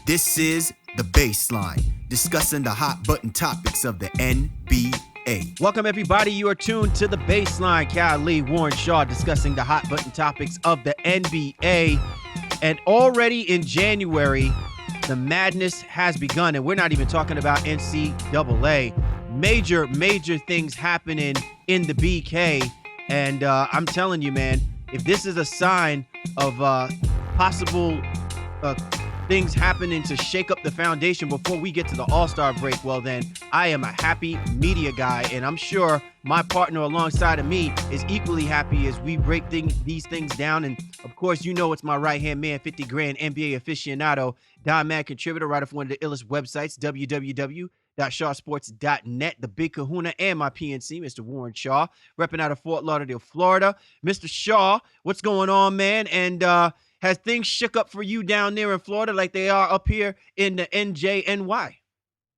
This is The Baseline, discussing the hot button topics of the NBA. Welcome, everybody. You are tuned to The Baseline. Cal Lee, Warren Shaw, discussing the hot button topics of the NBA. And already in January, the madness has begun. And we're not even talking about NCAA. Major things happening in the BK. And I'm telling you, man, if this is a sign of possible things happening to shake up the foundation before we get to the All-Star break, well then, I am a happy media guy, and I'm sure my partner alongside of me is equally happy as we break these things down. And of course, you know it's my right-hand man, 50 grand NBA aficionado, Don Mad contributor, writer for one of the illest websites, www.shawsports.net, the Big Kahuna, and my PNC, Mr. Warren Shaw, repping out of Fort Lauderdale, Florida. Mr. Shaw, what's going on, man? And has things shook up for you down there in Florida like they are up here in the NJNY?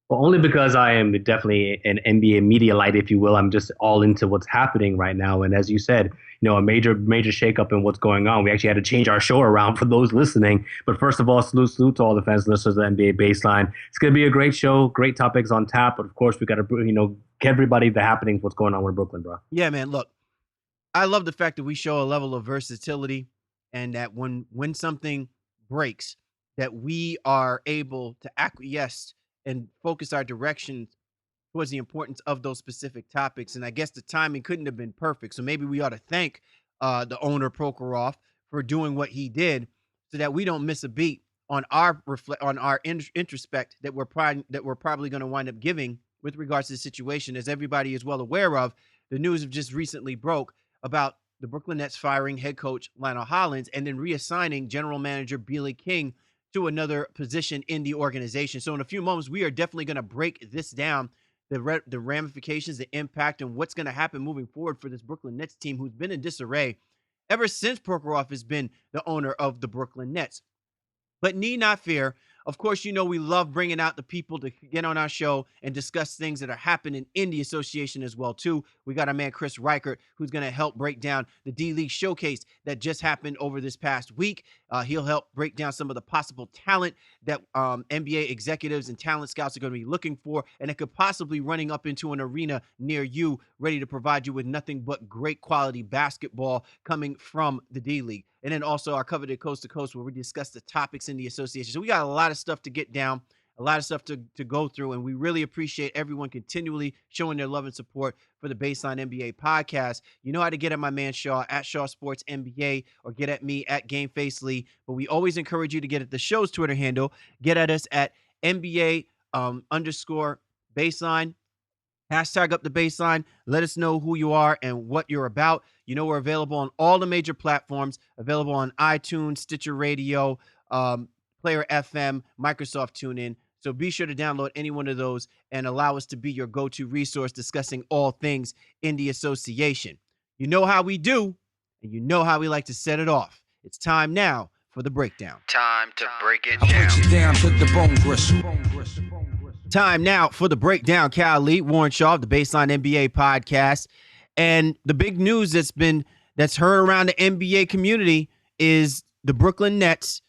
Well, only because I am definitely an NBA media light, if you will. I'm just all into what's happening right now. And as you said, a major shakeup in what's going on. We actually had to change our show around for those listening. But first of all, salute to all the fans and listeners of the NBA Baseline. It's going to be a great show, great topics on tap. But of course, we got to, get everybody the happenings, what's going on with Brooklyn, bro. Yeah, man. Look, I love the fact that we show a level of versatility, and that when something breaks, that we are able to acquiesce and focus our direction towards the importance of those specific topics. And I guess the timing couldn't have been perfect. So maybe we ought to thank the owner, Prokhorov, for doing what he did so that we don't miss a beat on our introspect that we're probably going to wind up giving with regards to the situation. As everybody is well aware of, the news have just recently broke about the Brooklyn Nets firing head coach Lionel Hollins and then reassigning general manager Billy King to another position in the organization. So in a few moments, we are definitely going to break this down, the ramifications, the impact, and what's going to happen moving forward for this Brooklyn Nets team, who's been in disarray ever since Prokhorov has been the owner of the Brooklyn Nets. But need not fear. Of course, we love bringing out the people to get on our show and discuss things that are happening in the association as well, too. We got our man, Chris Reichert, who's going to help break down the D-League showcase that just happened over this past week. He'll help break down some of the possible talent that NBA executives and talent scouts are going to be looking for, and it could possibly running up into an arena near you, ready to provide you with nothing but great quality basketball coming from the D-League. And then also our coveted Coast to Coast, where we discuss the topics in the association. So we got a lot of stuff to get down, a lot of stuff to go through. And we really appreciate everyone continually showing their love and support for the Baseline NBA podcast. You know how to get at my man Shaw at Shaw Sports NBA, or get at me at GameFace Lee. But we always encourage you to get at the show's Twitter handle. Get at us at NBA _baseline. Hashtag up the baseline. Let us know who you are and what you're about. We're available on all the major platforms, available on iTunes, Stitcher Radio, Player FM, Microsoft TuneIn. So be sure to download any one of those and allow us to be your go-to resource discussing all things in the association. You know how we do, and you know how we like to set it off. It's time now for the breakdown. Time to break it down. Break it down to the bone gristle. Time now for the breakdown. Cal Lee, Warren Shaw, the Baseline NBA podcast. And the big news that's heard around the NBA community is the Brooklyn Nets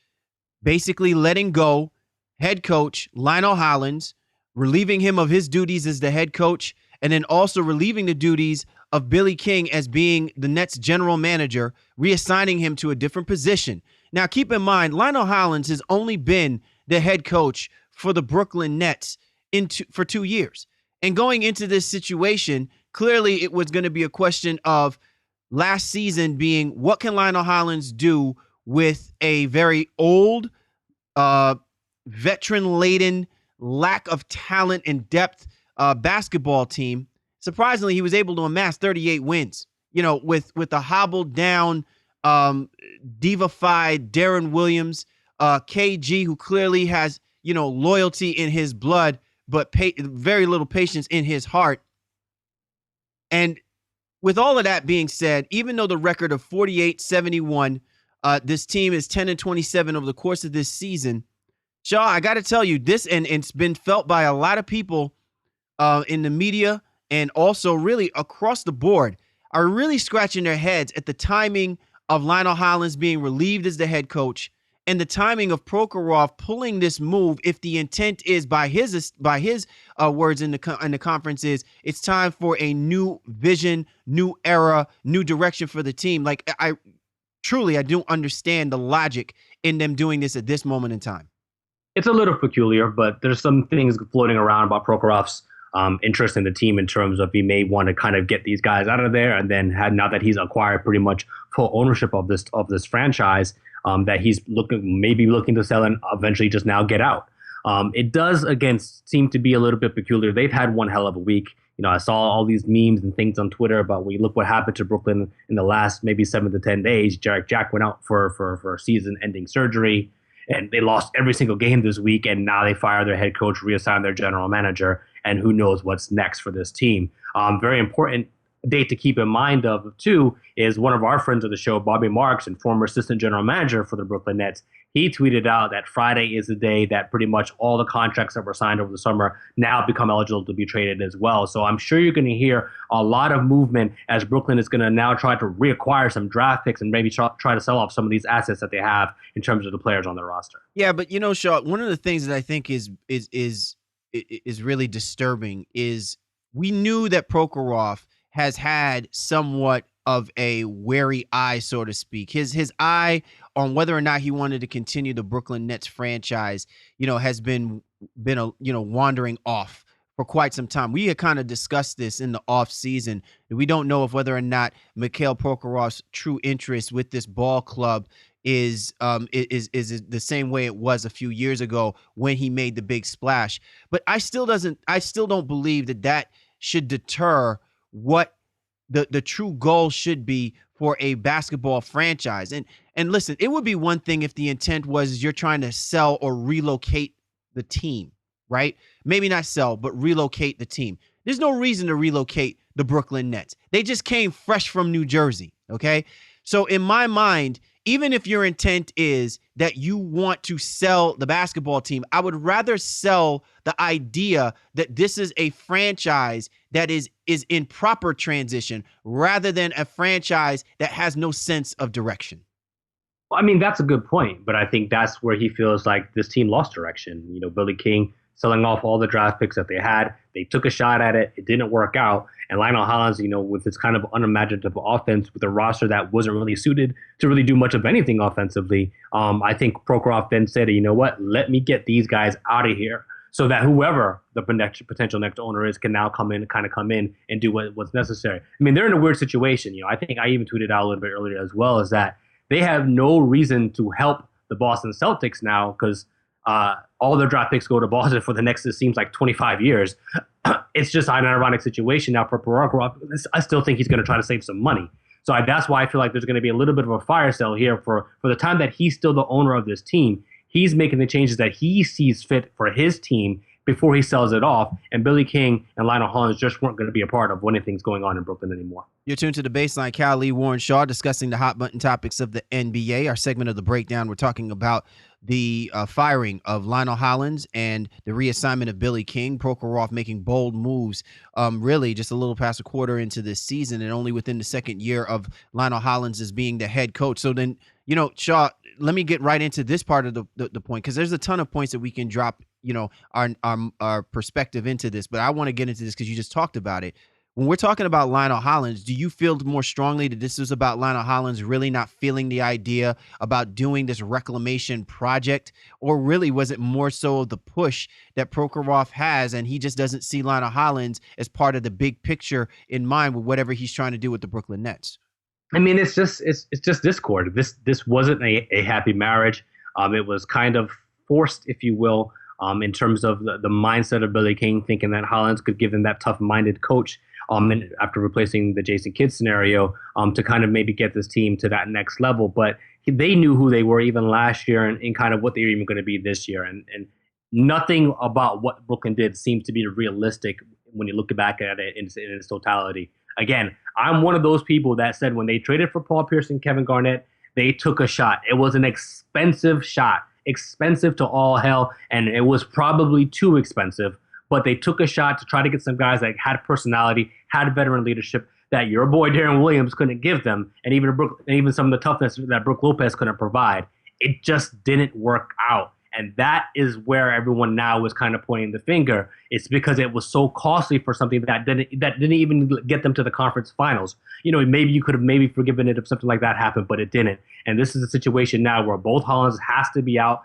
basically letting go head coach Lionel Hollins, relieving him of his duties as the head coach, and then also relieving the duties of Billy King as being the Nets general manager, reassigning him to a different position. Now, keep in mind, Lionel Hollins has only been the head coach for the Brooklyn Nets for 2 years. And going into this situation, clearly it was going to be a question of last season being, what can Lionel Hollins do with a very old, veteran-laden, lack of talent and depth basketball team? Surprisingly, he was able to amass 38 wins, with a hobbled down, diva-fied Darren Williams, KG, who clearly has, loyalty in his blood, but very little patience in his heart. And with all of that being said, even though the record of 48-71, this team is 10-27 over the course of this season, Shaw, I got to tell you this, and it's been felt by a lot of people in the media and also really across the board, are really scratching their heads at the timing of Lionel Hollins being relieved as the head coach and the timing of Prokhorov pulling this move, if the intent is by his words in the conference is it's time for a new vision, new era, new direction for the team. Like I don't understand the logic in them doing this at this moment in time. It's a little peculiar, but there's some things floating around about Prokhorov's interest in the team in terms of he may want to kind of get these guys out of there, and then now that he's acquired pretty much full ownership of this franchise, that he's looking to sell and eventually just now get out. It does again seem to be a little bit peculiar. They've had one hell of a week. I saw all these memes and things on Twitter about look what happened to Brooklyn in the last maybe 7 to 10 days. Jack went out for season-ending surgery, and they lost every single game this week. And now they fire their head coach, reassign their general manager, and who knows what's next for this team. Very important date to keep in mind of too is one of our friends of the show, Bobby Marks, and former assistant general manager for the Brooklyn Nets. He tweeted out that Friday is the day that pretty much all the contracts that were signed over the summer now become eligible to be traded as well. So I'm sure you're going to hear a lot of movement as Brooklyn is going to now try to reacquire some draft picks and maybe try to sell off some of these assets that they have in terms of the players on their roster. Yeah, but Shaw, one of the things that I think is really disturbing is we knew that Prokhorov has had somewhat of a wary eye, so to speak. His eye on whether or not he wanted to continue the Brooklyn Nets franchise, has been wandering off for quite some time. We had kind of discussed this in the off season. We don't know if whether or not Mikhail Prokhorov's true interest with this ball club is the same way it was a few years ago when he made the big splash. But I still don't believe that should deter what the true goal should be for a basketball franchise. And listen, it would be one thing if the intent was you're trying to sell or relocate the team, right? Maybe not sell, but relocate the team. There's no reason to relocate the Brooklyn Nets. They just came fresh from New Jersey, okay? So in my mind, even if your intent is that you want to sell the basketball team, I would rather sell the idea that this is a franchise that is in proper transition rather than a franchise that has no sense of direction. Well, I mean, that's a good point, but I think that's where he feels like this team lost direction. Billy King selling off all the draft picks that they had. They took a shot at it. It didn't work out. And Lionel Hollins, with this kind of unimaginative offense with a roster that wasn't really suited to really do much of anything offensively, I think Prokhorov then said, you know what, let me get these guys out of here so that whoever the potential next owner is can now come in and do what's necessary. I mean, they're in a weird situation. I think I even tweeted out a little bit earlier as well, is that they have no reason to help the Boston Celtics now because all their draft picks go to Boston for the next, it seems like 25 years. It's just an ironic situation now for Prokhorov. I still think he's going to try to save some money. So that's why I feel like there's going to be a little bit of a fire sale here for the time that he's still the owner of this team. He's making the changes that he sees fit for his team before he sells it off. And Billy King and Lionel Hollins just weren't going to be a part of when anything's going on in Brooklyn anymore. You're tuned to The Baseline. Cal Lee, Warren Shaw, discussing the hot button topics of the NBA. Our segment of the breakdown, we're talking about the firing of Lionel Hollins and the reassignment of Billy King. Prokhorov making bold moves, really just a little past a quarter into this season and only within the second year of Lionel Hollins as being the head coach. So then, Shaw, let me get right into this part of the point, because there's a ton of points that we can drop, our perspective into this. But I want to get into this because you just talked about it. When we're talking about Lionel Hollins, do you feel more strongly that this is about Lionel Hollins really not feeling the idea about doing this reclamation project? Or really was it more so the push that Prokhorov has and he just doesn't see Lionel Hollins as part of the big picture in mind with whatever he's trying to do with the Brooklyn Nets? I mean, it's just discord. This wasn't a happy marriage. It was kind of forced, if you will, in terms of the mindset of Billy King, thinking that Hollins could give him that tough-minded coach and after replacing the Jason Kidd scenario to kind of maybe get this team to that next level. But they knew who they were even last year and kind of what they were even going to be this year. And nothing about what Brooklyn did seems to be realistic when you look back at it in its totality. Again, I'm one of those people that said when they traded for Paul Pierce and Kevin Garnett, they took a shot. It was an expensive shot, expensive to all hell, and it was probably too expensive. But they took a shot to try to get some guys that had personality, had veteran leadership that your boy Darren Williams couldn't give them, and even some of the toughness that Brook Lopez couldn't provide. it just didn't work out. And that is where everyone now is kind of pointing the finger. It's because it was so costly for something that didn't even get them to the conference finals. Maybe you could have maybe forgiven it if something like that happened, but it didn't. And this is a situation now where both Hollins has to be out.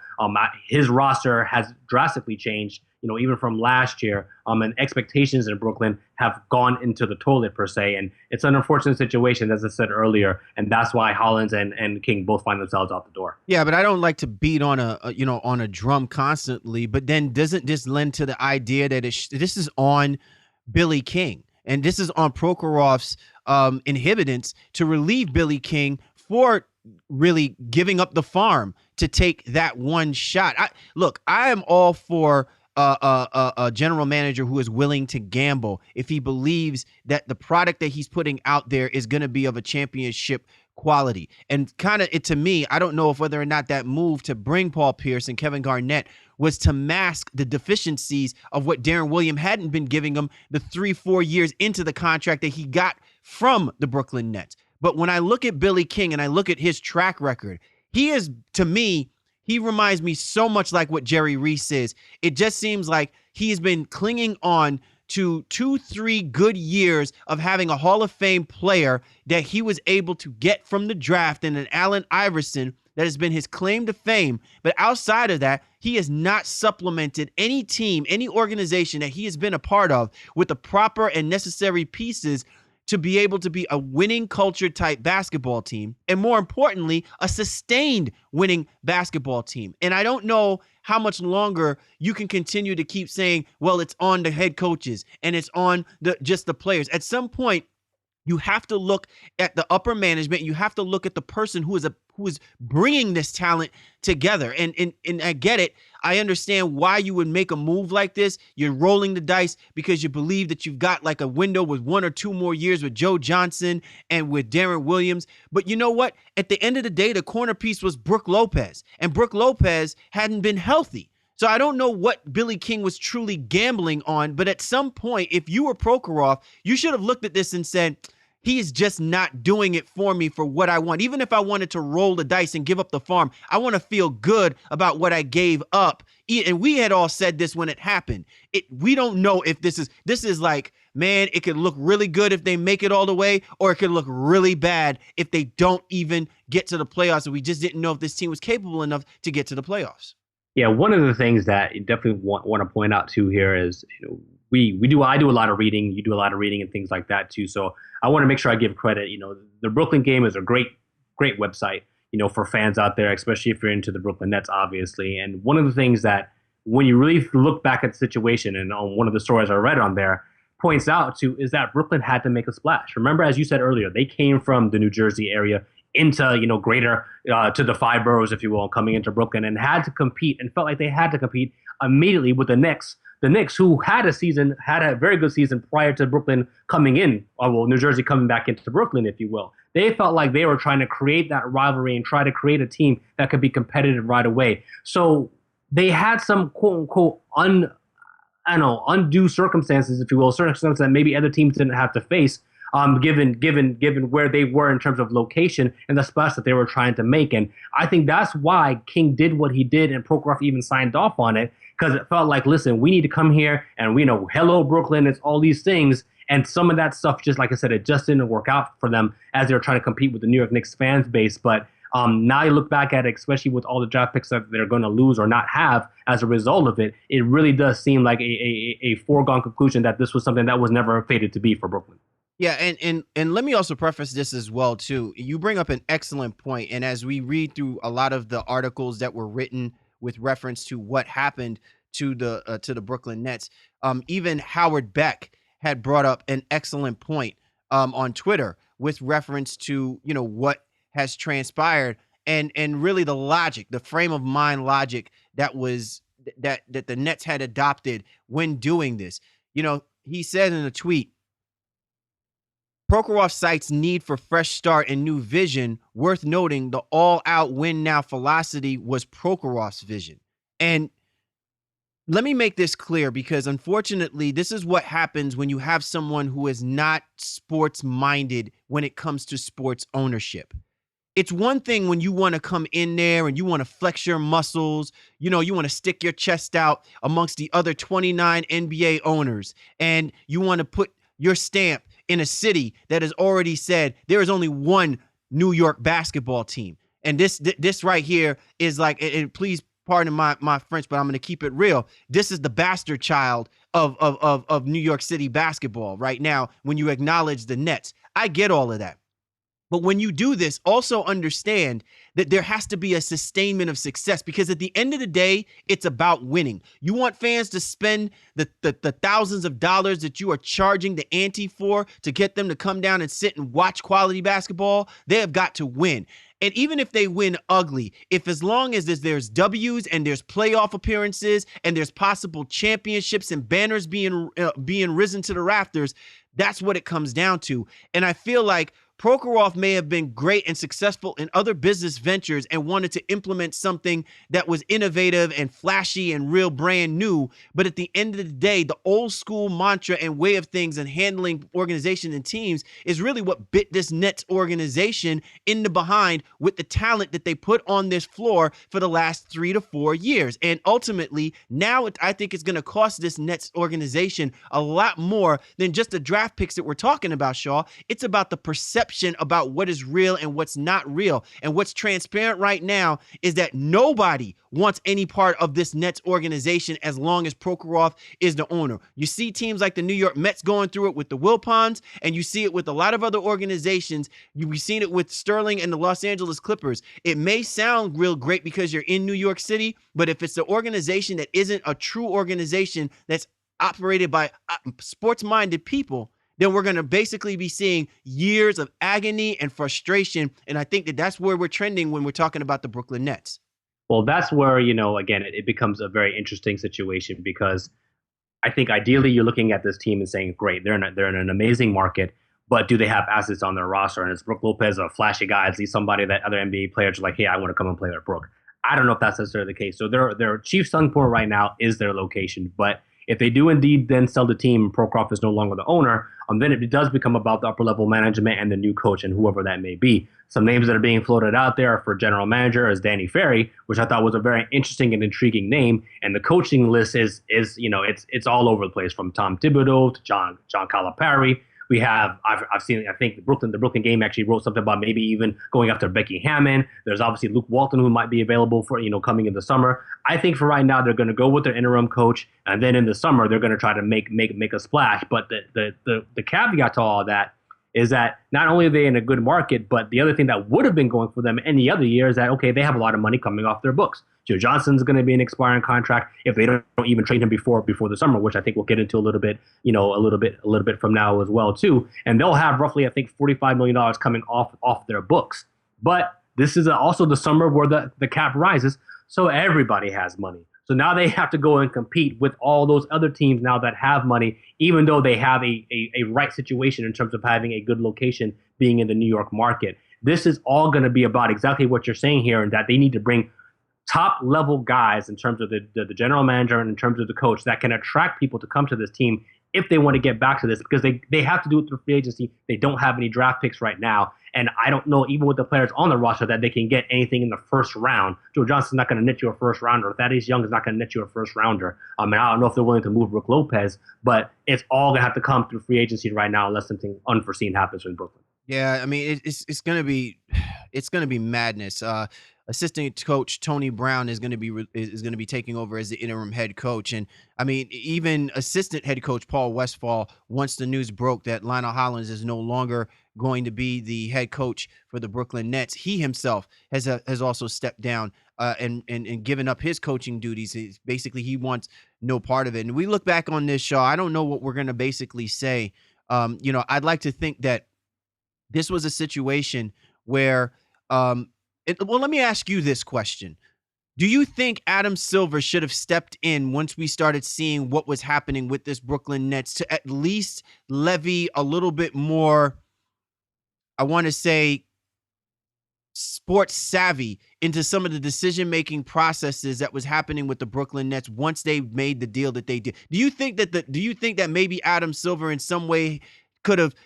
His roster has drastically changed, even from last year. And expectations in Brooklyn have gone into the toilet per se. And it's an unfortunate situation, as I said earlier. And that's why Hollins and King both find themselves out the door. Yeah, but I don't like to beat on a drum constantly. But then doesn't this lend to the idea that this is on Billy King and this is on Prokhorov's inhibitants to relieve Billy King for really giving up the farm to take that one shot. I am all for a general manager who is willing to gamble if he believes that the product that he's putting out there is going to be of a championship quality. And kind of to me, I don't know if whether or not that move to bring Paul Pierce and Kevin Garnett was to mask the deficiencies of what Darren Williams hadn't been giving him the 3-4 years into the contract that he got from the Brooklyn Nets. But when I look at Billy King and I look at his track record, he is, to me, he reminds me so much like what Jerry Reese is. It just seems like he's been clinging on to 2-3 good years of having a Hall of Fame player that he was able to get from the draft and an Allen Iverson that has been his claim to fame. But outside of that, he has not supplemented any team, any organization that he has been a part of with the proper and necessary pieces to be able to be a winning culture type basketball team. And more importantly, a sustained winning basketball team. And I don't know how much longer you can continue to keep saying, well, it's on the head coaches and it's on just the players. At some point, you have to look at the upper management. You have to look at the person who is bringing this talent together. And I get it. I understand why you would make a move like this. You're rolling the dice because you believe that you've got like a window with 1 or 2 more years with Joe Johnson and with Darren Williams. But you know what? At the end of the day, the corner piece was Brook Lopez, and Brook Lopez hadn't been healthy. So I don't know what Billy King was truly gambling on, but at some point, if you were Prokhorov, you should have looked at this and said, he is just not doing it for me for what I want. Even if I wanted to roll the dice and give up the farm, I want to feel good about what I gave up. And we had all said this when it happened. We don't know if this is like, man, it could look really good if they make it all the way, or it could look really bad if they don't even get to the playoffs. And we just didn't know if this team was capable enough to get to the playoffs. Yeah, one of the things that I definitely want to point out too here is, I do a lot of reading, you do a lot of reading and things like that too. So I want to make sure I give credit. The Brooklyn Game is a great website, for fans out there, especially if you're into the Brooklyn Nets, obviously. And one of the things that when you really look back at the situation, and on one of the stories I read on there points out to, is that Brooklyn had to make a splash. Remember, as you said earlier, they came from the New Jersey area into, greater, to the 5 boroughs, if you will, coming into Brooklyn, and had to compete and felt like they had to compete immediately with the Knicks. The Knicks, who had a very good season prior to Brooklyn coming in, New Jersey coming back into Brooklyn, if you will. They felt like they were trying to create that rivalry and try to create a team that could be competitive right away. So they had some quote unquote undue circumstances, if you will, circumstances that maybe other teams didn't have to face, given where they were in terms of location and the splash that they were trying to make. And I think that's why King did what he did, and Prokhorov even signed off on it, because it felt like, listen, we need to come here and we know, hello, Brooklyn, it's all these things. And some of that stuff, just like I said, it just didn't work out for them as they were trying to compete with the New York Knicks fans base. But now you look back at it, especially with all the draft picks that they're going to lose or not have as a result of it, it really does seem like a foregone conclusion that this was something that was never fated to be for Brooklyn. Yeah, and let me also preface this as well, too. You bring up an excellent point. And as we read through a lot of the articles that were written with reference to what happened to the Brooklyn Nets, even Howard Beck had brought up an excellent point on Twitter with reference to what has transpired and really the logic, the frame of mind logic that the Nets had adopted when doing this. He said in a tweet, Prokhorov cites need for fresh start and new vision. Worth noting, the all-out win now philosophy was Prokhorov's vision. And let me make this clear, because unfortunately, this is what happens when you have someone who is not sports-minded when it comes to sports ownership. It's one thing when you want to come in there and you want to flex your muscles, you want to stick your chest out amongst the other 29 NBA owners, and you want to put your stamp in a city that has already said there is only one New York basketball team. And this right here is like, and please pardon my French, but I'm going to keep it real. This is the bastard child of New York City basketball right now when you acknowledge the Nets. I get all of that. But when you do this, also understand that there has to be a sustainment of success, because at the end of the day, it's about winning. You want fans to spend the thousands of dollars that you are charging the ante for to get them to come down and sit and watch quality basketball. They have got to win. And even if they win ugly, if as long as there's W's and there's playoff appearances and there's possible championships and banners being risen to the rafters, that's what it comes down to. And I feel like Prokhorov may have been great and successful in other business ventures and wanted to implement something that was innovative and flashy and real brand new. But at the end of the day, the old school mantra and way of things and handling organizations and teams is really what bit this Nets organization in the behind with the talent that they put on this floor for the last 3 to 4 years. And ultimately, now I think it's going to cost this Nets organization a lot more than just the draft picks that we're talking about, Shaw. It's about the perception about what is real and what's not real. And what's transparent right now is that nobody wants any part of this Nets organization as long as Prokhorov is the owner. You see teams like the New York Mets going through it with the Wilpons, and you see it with a lot of other organizations. We've seen it with Sterling and the Los Angeles Clippers. It may sound real great because you're in New York City, but if it's an organization that isn't a true organization that's operated by sports-minded people, then we're going to basically be seeing years of agony and frustration. And I think that that's where we're trending when we're talking about the Brooklyn Nets. Well, that's where, again, it becomes a very interesting situation, because I think ideally you're looking at this team and saying, great, they're in an amazing market, but do they have assets on their roster? And is Brook Lopez a flashy guy? Is he somebody that other NBA players are like, hey, I want to come and play with Brook? I don't know if that's necessarily the case. So their chief selling point right now is their location. But if they do indeed then sell the team, Prokhorov is no longer the owner, then it does become about the upper level management and the new coach and whoever that may be. Some names that are being floated out there for general manager is Danny Ferry, which I thought was a very interesting and intriguing name. And the coaching list is it's all over the place, from Tom Thibodeau to John Calipari. We have, I've seen, I think the Brooklyn Game actually wrote something about maybe even going after Becky Hammond. There's obviously Luke Walton, who might be available for, coming in the summer. I think for right now, they're going to go with their interim coach. And then in the summer, they're going to try to make a splash. But the caveat to all of that is that not only are they in a good market, but the other thing that would have been going for them any other year is that, okay, they have a lot of money coming off their books. Joe Johnson's going to be an expiring contract if they don't even trade him before the summer, which I think we'll get into a little bit from now as well too. And they'll have roughly, I think, $45 million coming off their books. But this is also the summer where the cap rises, so everybody has money. So now they have to go and compete with all those other teams now that have money, even though they have a right situation in terms of having a good location, being in the New York market. This is all going to be about exactly what you're saying here, and that they need to bring top level guys in terms of the general manager and in terms of the coach that can attract people to come to this team if they want to get back to this, because they have to do it through free agency. They don't have any draft picks right now. And I don't know, even with the players on the roster, that they can get anything in the first round. Joe Johnson's not going to net you a first rounder. Thaddeus Young is not going to net you a first rounder. I don't know if they're willing to move Brook Lopez, but it's all going to have to come through free agency right now unless something unforeseen happens in Brooklyn. Yeah, I mean, it's going to be madness. Assistant coach Tony Brown is going to be taking over as the interim head coach, and I mean, even assistant head coach Paul Westphal, once the news broke that Lionel Hollins is no longer going to be the head coach for the Brooklyn Nets, he himself has also stepped down and given up his coaching duties. Basically, he wants no part of it. And we look back on this, Shaw, I don't know what we're going to basically say. I'd like to think that this was a situation where well, let me ask you this question. Do you think Adam Silver should have stepped in once we started seeing what was happening with this Brooklyn Nets to at least levy a little bit more, I want to say, sports savvy into some of the decision-making processes that was happening with the Brooklyn Nets once they made the deal that they did? Do you think that maybe Adam Silver in some way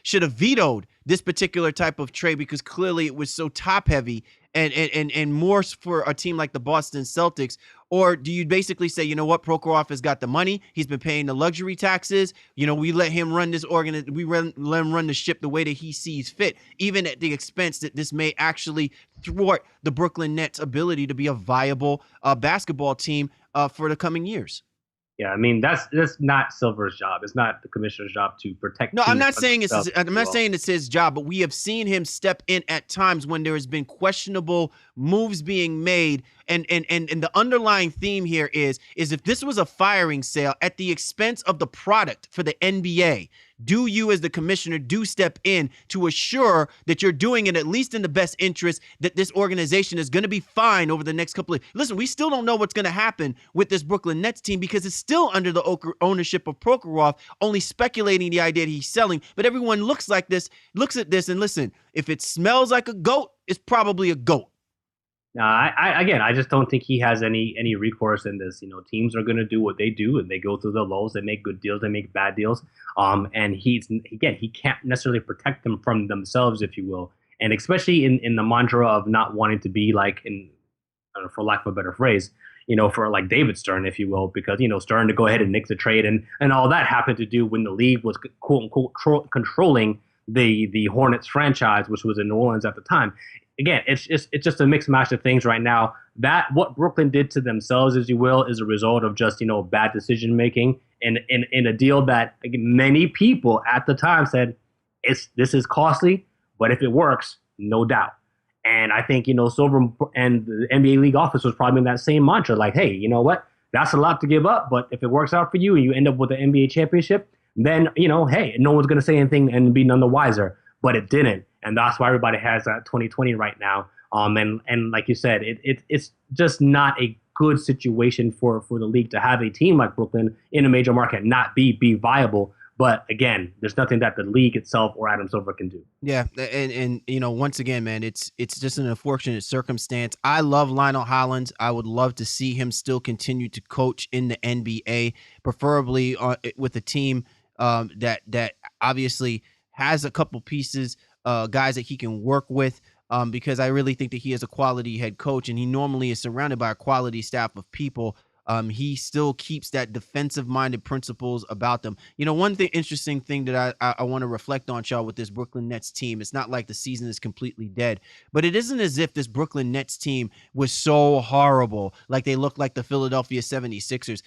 should have vetoed this particular type of trade because clearly it was so top heavy and more for a team like the Boston Celtics? Or do you basically say, you know what, Prokhorov has got the money, he's been paying the luxury taxes, we let him run this let him run the ship the way that he sees fit, even at the expense that this may actually thwart the Brooklyn Nets' ability to be a viable basketball team for the coming years? Yeah, I mean that's not Silver's job. It's not the commissioner's job to protect. No, I'm not saying it's his job, but we have seen him step in at times when there has been questionable moves being made, and the underlying theme here is if this was a firing sale at the expense of the product for the NBA, do you as the commissioner step in to assure that you're doing it at least in the best interest, that this organization is going to be fine over the next couple of... Listen, we still don't know what's going to happen with this Brooklyn Nets team because it's still under the ownership of Prokhorov, only speculating the idea that he's selling. But everyone looks at this and listen, if it smells like a goat, it's probably a goat. No, I just don't think he has any recourse in this. Teams are going to do what they do, and they go through the lows. They make good deals, they make bad deals. And he can't necessarily protect them from themselves, if you will. And especially in the mantra of not wanting to be like, for lack of a better phrase, for like David Stern, if you will, because Stern to go ahead and nix the trade and all that happened to do when the league was quote unquote controlling the Hornets franchise, which was in New Orleans at the time. Again, it's just a mixed match of things right now. That what Brooklyn did to themselves, as you will, is a result of just bad decision making and in a deal that many people at the time said this is costly, but if it works, no doubt. And I think Silver and the NBA league office was probably in that same mantra, like, hey, you know what, that's a lot to give up, but if it works out for you and you end up with the NBA championship, then hey, no one's going to say anything and be none the wiser. But it didn't. And that's why everybody has that 2020 right now. And like you said, it's just not a good situation for the league to have a team like Brooklyn in a major market not be viable. But again, there's nothing that the league itself or Adam Silver can do. Yeah, and once again, man, it's just an unfortunate circumstance. I love Lionel Hollins. I would love to see him still continue to coach in the NBA, preferably with a team that obviously has a couple pieces, guys that he can work with, because I really think that he is a quality head coach, and he normally is surrounded by a quality staff of people. He still keeps that defensive-minded principles about them. One interesting thing that I want to reflect on, y'all, with this Brooklyn Nets team, it's not like the season is completely dead, but it isn't as if this Brooklyn Nets team was so horrible, like they look like the Philadelphia 76ers.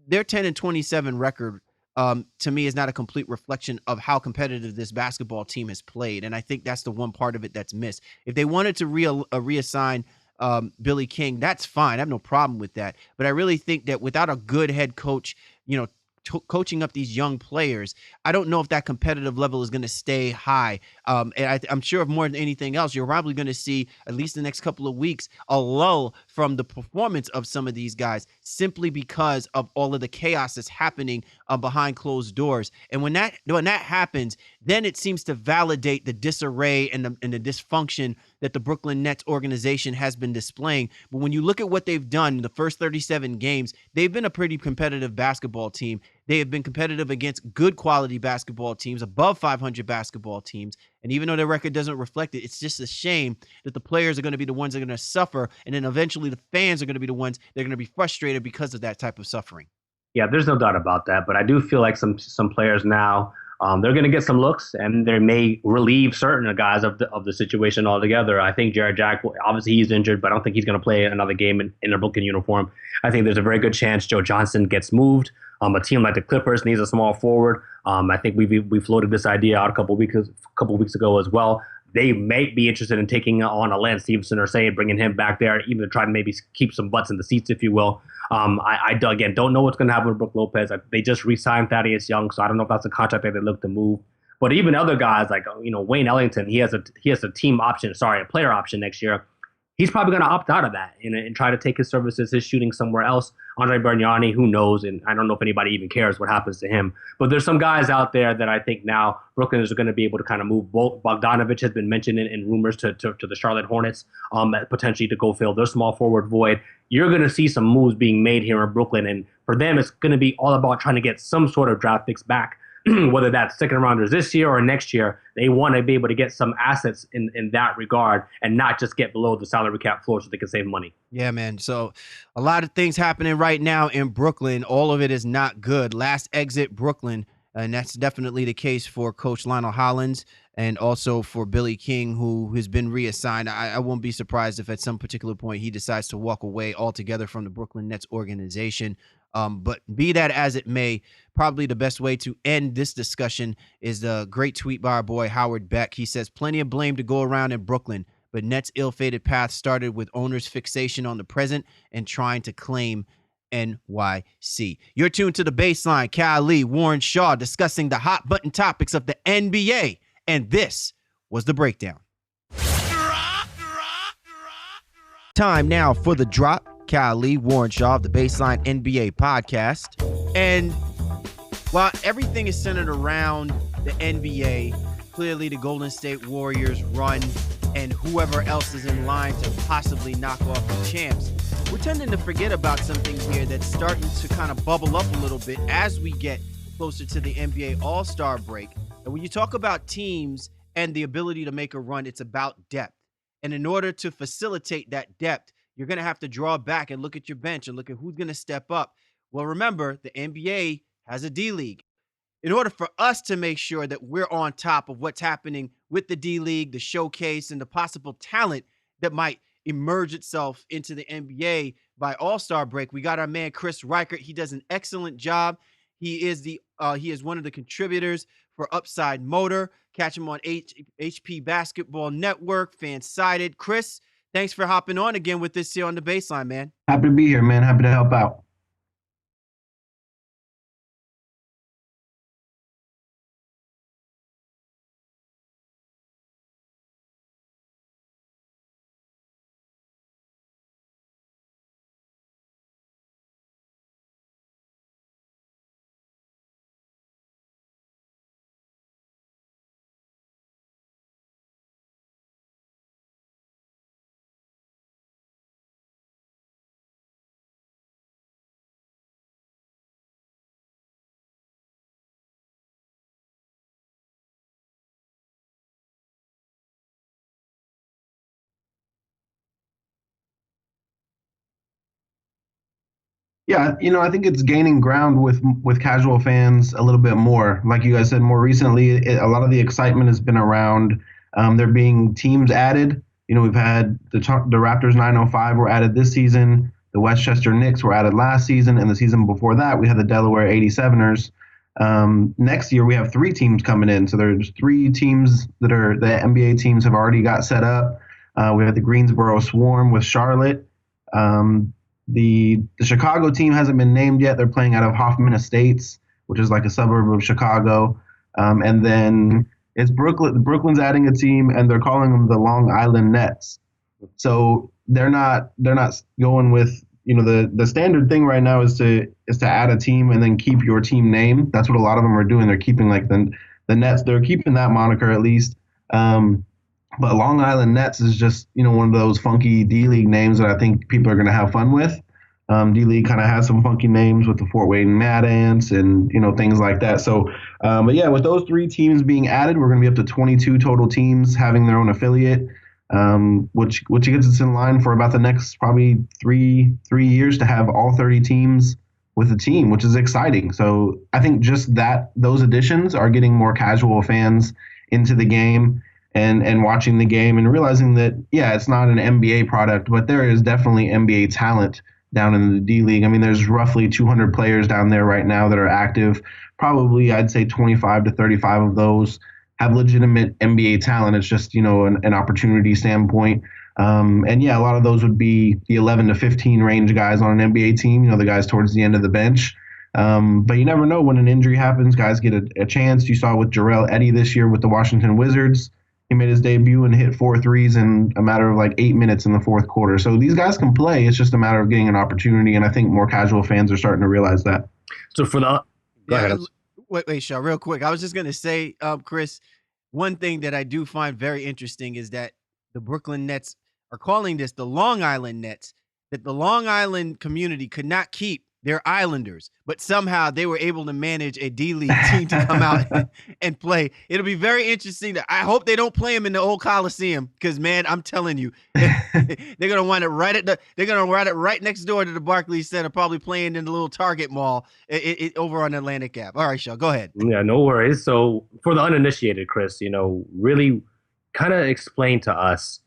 Their 10-27 record, to me, is not a complete reflection of how competitive this basketball team has played. And I think that's the one part of it that's missed. If they wanted to reassign Billy King, that's fine. I have no problem with that. But I really think that without a good head coach, coaching up these young players, I don't know if that competitive level is going to stay high. And I'm sure if more than anything else, you're probably going to see, at least the next couple of weeks, a lull from the performance of some of these guys simply because of all of the chaos that's happening behind closed doors. And when that happens, then it seems to validate the disarray and the dysfunction that the Brooklyn Nets organization has been displaying. But when you look at what they've done in the first 37 games, they've been a pretty competitive basketball team. They have been competitive against good quality basketball teams, above 500 basketball teams. And even though their record doesn't reflect it, it's just a shame that the players are going to be the ones that are going to suffer. And then eventually the fans are going to be the ones that are going to be frustrated because of that type of suffering. Yeah, there's no doubt about that. But I do feel like some players now, they're going to get some looks, and they may relieve certain guys of the situation altogether. I think Jared Jack, obviously he's injured, but I don't think he's going to play another game in a Brooklyn uniform. I think there's a very good chance Joe Johnson gets moved. A team like the Clippers needs a small forward. I think we floated this idea out a couple weeks ago as well. They may be interested in taking on a Lance Stevenson or bringing him back there, even to try to maybe keep some butts in the seats, if you will. I again don't know what's going to happen with Brook Lopez. They just re-signed Thaddeus Young, so I don't know if that's a contract that they look to move. But even other guys like Wayne Ellington, he has a player option next year. He's probably going to opt out of that and try to take his services, his shooting somewhere else. Andre Bargnani, who knows? And I don't know if anybody even cares what happens to him. But there's some guys out there that I think now Brooklyn is going to be able to kind of move. Bogdanovich has been mentioned in rumors to the Charlotte Hornets, potentially to go fill their small forward void. You're going to see some moves being made here in Brooklyn. And for them, it's going to be all about trying to get some sort of draft picks back whether that's second rounders this year or next year, they want to be able to get some assets in that regard and not just get below the salary cap floor so they can save money. Yeah, man. So a lot of things happening right now in Brooklyn. All of it is not good. Last exit Brooklyn. And that's definitely the case for Coach Lionel Hollins and also for Billy King, who has been reassigned. I won't be surprised if at some particular point he decides to walk away altogether from the Brooklyn Nets organization. But be that as it may, probably the best way to end this discussion is the great tweet by our boy Howard Beck. He says, plenty of blame to go around in Brooklyn, but Nets' ill-fated path started with owners' fixation on the present and trying to claim NYC. You're tuned to The Baseline. Cal Lee, Warren Shaw discussing the hot button topics of the NBA. And this was The Breakdown. Time now for The Drop. Cal Lee, Warren Shaw of The Baseline NBA podcast. And while everything is centered around the NBA, clearly the Golden State Warriors run and whoever else is in line to possibly knock off the champs, we're tending to forget about something here that's starting to kind of bubble up a little bit as we get closer to the NBA All-Star break. And when you talk about teams and the ability to make a run, it's about depth. And in order to facilitate that depth, you're going to have to draw back and look at your bench and look at who's going to step up. Well, remember, the NBA has a D-League. In order for us to make sure that we're on top of what's happening with the D-League, the showcase, and the possible talent that might emerge itself into the NBA by All-Star break, we got our man Chris Reichert. He does an excellent job. He is one of the contributors for Upside Motor. Catch him on HP Basketball Network, Fansided. Chris, thanks for hopping on again with this here on The Baseline, man. Happy to be here, man. Happy to help out. Yeah, I think it's gaining ground with casual fans a little bit more. Like you guys said, more recently, a lot of the excitement has been around there being teams added. We've had the Raptors 905 were added this season. The Westchester Knicks were added last season, and the season before that, we had the Delaware 87ers. Next year, we have 3 teams coming in. So there's 3 teams that are the NBA teams have already got set up. We have the Greensboro Swarm with Charlotte. The Chicago team hasn't been named yet. They're playing out of Hoffman Estates, which is like a suburb of Chicago. And then it's Brooklyn. Brooklyn's adding a team, and they're calling them the Long Island Nets. So they're not going with the standard thing right now is to add a team and then keep your team name. That's what a lot of them are doing. They're keeping like the Nets. They're keeping that moniker at least. But Long Island Nets is just, one of those funky D-League names that I think people are going to have fun with. D-League kind of has some funky names with the Fort Wayne Mad Ants and, things like that. So, but yeah, with those 3 teams being added, we're going to be up to 22 total teams having their own affiliate, which gets us in line for about the next probably three years to have all 30 teams with a team, which is exciting. So I think just those additions are getting more casual fans into the game. And watching the game and realizing that, yeah, it's not an NBA product, but there is definitely NBA talent down in the D-League. I mean, there's roughly 200 players down there right now that are active. Probably, I'd say 25 to 35 of those have legitimate NBA talent. It's just, an opportunity standpoint. And yeah, a lot of those would be the 11 to 15 range guys on an NBA team, the guys towards the end of the bench. But you never know when an injury happens. Guys get a chance. You saw with Jarrell Eddy this year with the Washington Wizards. He made his debut and hit 4 threes in a matter of like 8 minutes in the fourth quarter. So these guys can play. It's just a matter of getting an opportunity, and I think more casual fans are starting to realize that. So for the go ahead. Wait, Shaw, real quick. I was just going to say, Chris, one thing that I do find very interesting is that the Brooklyn Nets are calling this the Long Island Nets, that the Long Island community could not keep They're Islanders, but somehow they were able to manage a D-League team to come out and play. It'll be very interesting. I hope they don't play them in the old Coliseum because, man, I'm telling you, they're gonna want it right next door to the Barclays Center, probably playing in the little Target mall over on Atlantic Ave. All right, Shaw, go ahead. Yeah, no worries. So for the uninitiated, Chris, really kind of explain to us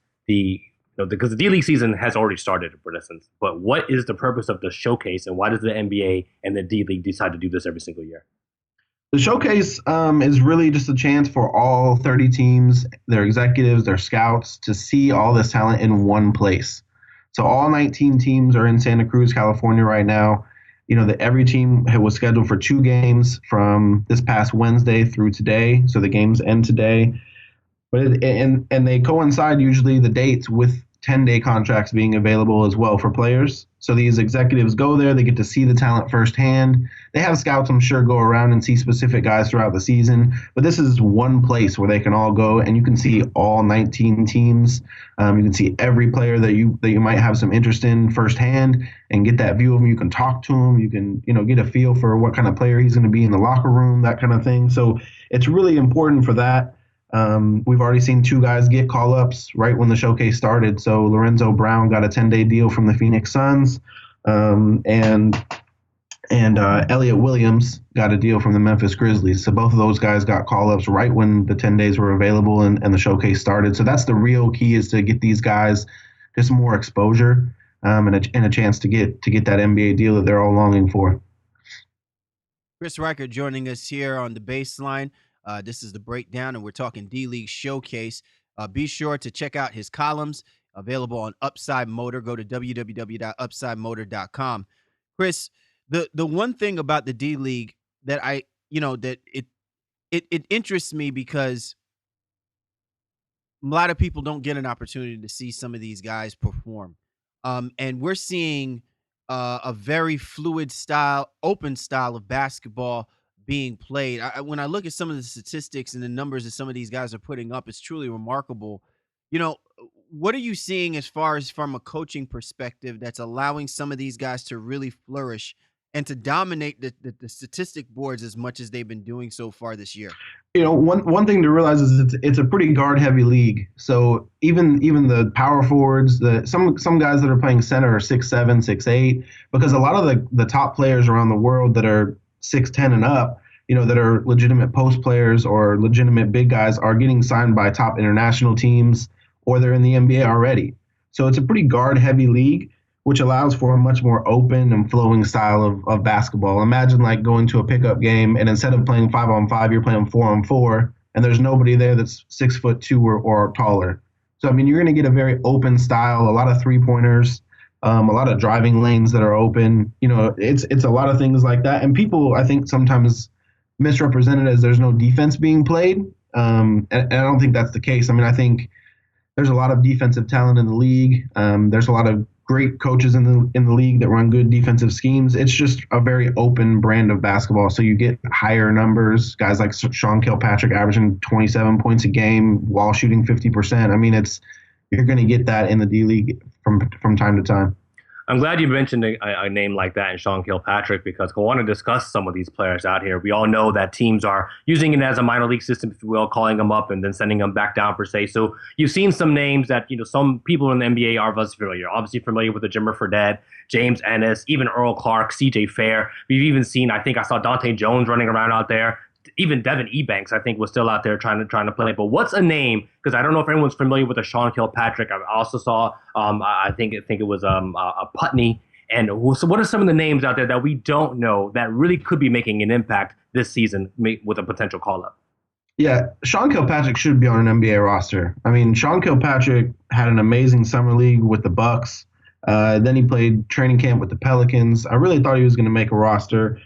because the D-League season has already started, for instance. But what is the purpose of the showcase, and why does the NBA and the D-League decide to do this every single year? The showcase is really just a chance for all 30 teams, their executives, their scouts, to see all this talent in one place. So all 19 teams are in Santa Cruz, California right now. Every team was scheduled for 2 games from this past Wednesday through today. So the games end today. But and they coincide usually the dates with 10-day contracts being available as well for players. So these executives go there, they get to see the talent firsthand. They have scouts, I'm sure, go around and see specific guys throughout the season. But this is one place where they can all go and you can see all 19 teams. You can see every player that you might have some interest in firsthand and get that view of him. You can talk to him. You can get a feel for what kind of player he's going to be in the locker room, that kind of thing. So it's really important for that. We've already seen 2 guys get call-ups right when the showcase started. So Lorenzo Brown got a 10-day deal from the Phoenix Suns, and Elliot Williams got a deal from the Memphis Grizzlies. So both of those guys got call-ups right when the 10 days were available and the showcase started. So that's the real key, is to get these guys just more exposure and a chance to get that NBA deal that they're all longing for. Chris Reichert joining us here on the Baseline. This is the breakdown, and we're talking D-League Showcase. Be sure to check out his columns available on Upside Motor. Go to www.upsidemotor.com. Chris, the one thing about the D-League that it interests me, because a lot of people don't get an opportunity to see some of these guys perform. And we're seeing a very fluid style, open style of basketball being played. When I look at some of the statistics and the numbers that some of these guys are putting up, it's truly remarkable. What are you seeing as far as from a coaching perspective that's allowing some of these guys to really flourish and to dominate the statistic boards as much as they've been doing so far this year? One thing to realize is it's a pretty guard heavy league. So even the power forwards, some guys that are playing center are 6'7", 6'8", because a lot of the top players around the world that are 6'10" and up, that are legitimate post players or legitimate big guys, are getting signed by top international teams, or they're in the NBA already. So it's a pretty guard heavy league, which allows for a much more open and flowing style of basketball. Imagine like going to a pickup game, and instead of playing 5-on-5, you're playing 4-on-4, and there's nobody there that's 6'2" or taller. So you're going to get a very open style, a lot of 3-pointers. A lot of driving lanes that are open. It's a lot of things like that. And people, I think, sometimes misrepresent it as there's no defense being played. And I don't think that's the case. I think there's a lot of defensive talent in the league. There's a lot of great coaches in the league that run good defensive schemes. It's just a very open brand of basketball. So you get higher numbers. Guys like Sean Kilpatrick averaging 27 points a game while shooting 50%. You're going to get that in the D-League from time to time. I'm glad you mentioned a name like that in Sean Kilpatrick, because I want to discuss some of these players out here. We all know that teams are using it as a minor league system, if you will, calling them up and then sending them back down per se. So you've seen some names that some people in the NBA are obviously familiar with the Jimmer Fredette, James Ennis, even Earl Clark, CJ Fair. We've even seen, I think I saw Dante Jones running around out there. Even Devin Ebanks, I think, was still out there trying to play. But what's a name? Because I don't know if anyone's familiar with a Sean Kilpatrick. I also saw, I think it was a Putney. And so what are some of the names out there that we don't know that really could be making an impact this season with a potential call-up? Yeah, Sean Kilpatrick should be on an NBA roster. Sean Kilpatrick had an amazing summer league with the Bucks. Then he played training camp with the Pelicans. I really thought he was going to make a roster.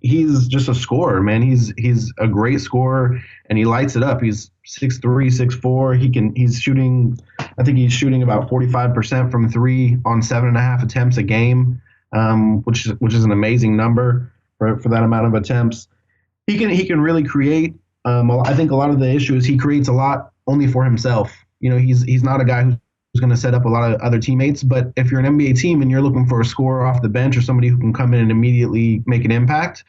He's just a scorer, man. He's a great scorer, and he lights it up. He's 6'3", 6'4". He's shooting, I think he's shooting about 45% from 3 on 7.5 attempts a game, which is an amazing number for that amount of attempts. He can really create. I think a lot of the issue is he creates a lot only for himself. He's not a guy who's going to set up a lot of other teammates. But if you're an NBA team and you're looking for a scorer off the bench or somebody who can come in and immediately make an impact,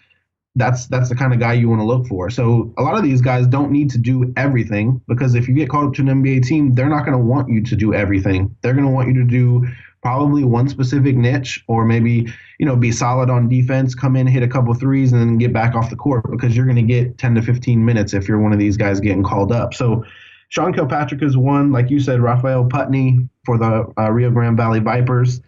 that's the kind of guy you want to look for. So a lot of these guys don't need to do everything, because if you get called up to an NBA team, they're not going to want you to do everything. They're going to want you to do probably one specific niche, or maybe, be solid on defense, come in, hit a couple threes, and then get back off the court, because you're going to get 10 to 15 minutes if you're one of these guys getting called up. So Sean Kilpatrick is one. Like you said, Rafael Putney for the Rio Grande Valley Vipers.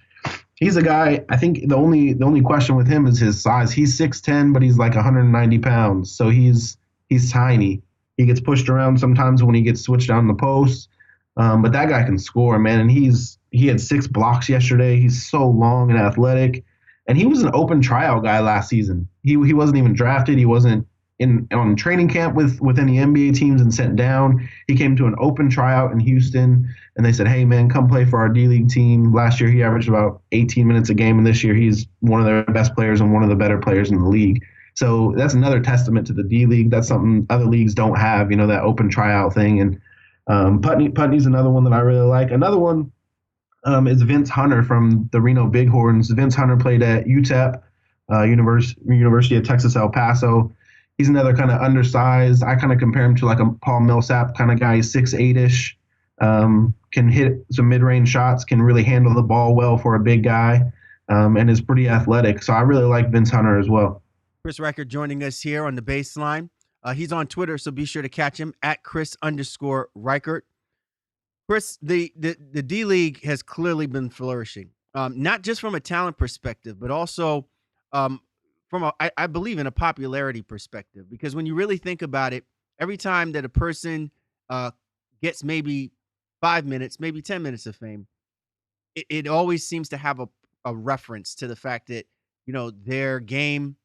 He's a guy, I think the only question with him is his size. He's 6'10", but he's like 190 pounds. So he's tiny. He gets pushed around sometimes when he gets switched down the post. But that guy can score, man. And he had 6 blocks yesterday. He's so long and athletic. And he was an open tryout guy last season. He wasn't even drafted. He wasn't on training camp with any NBA teams and sent down. He came to an open tryout in Houston, and they said, hey, man, come play for our D-League team. Last year, he averaged about 18 minutes a game, and this year he's one of their best players and one of the better players in the league. So that's another testament to the D-League. That's something other leagues don't have, that open tryout thing. And Putney's another one that I really like. Another one is Vince Hunter from the Reno Bighorns. Vince Hunter played at UTEP, University of Texas El Paso. He's another kind of undersized. I kind of compare him to like a Paul Millsap kind of guy. He's 6'8"ish, can hit some mid-range shots, can really handle the ball well for a big guy, and is pretty athletic. So I really like Vince Hunter as well. Chris Reichert joining us here on the Baseline. He's on Twitter, so be sure to catch him at Chris_Reichert. Chris, the D-League has clearly been flourishing, not just from a talent perspective, but also from I believe in a popularity perspective, because when you really think about it, every time that a person gets maybe 5 minutes, maybe 10 minutes of fame, it always seems to have a reference to the fact that, their game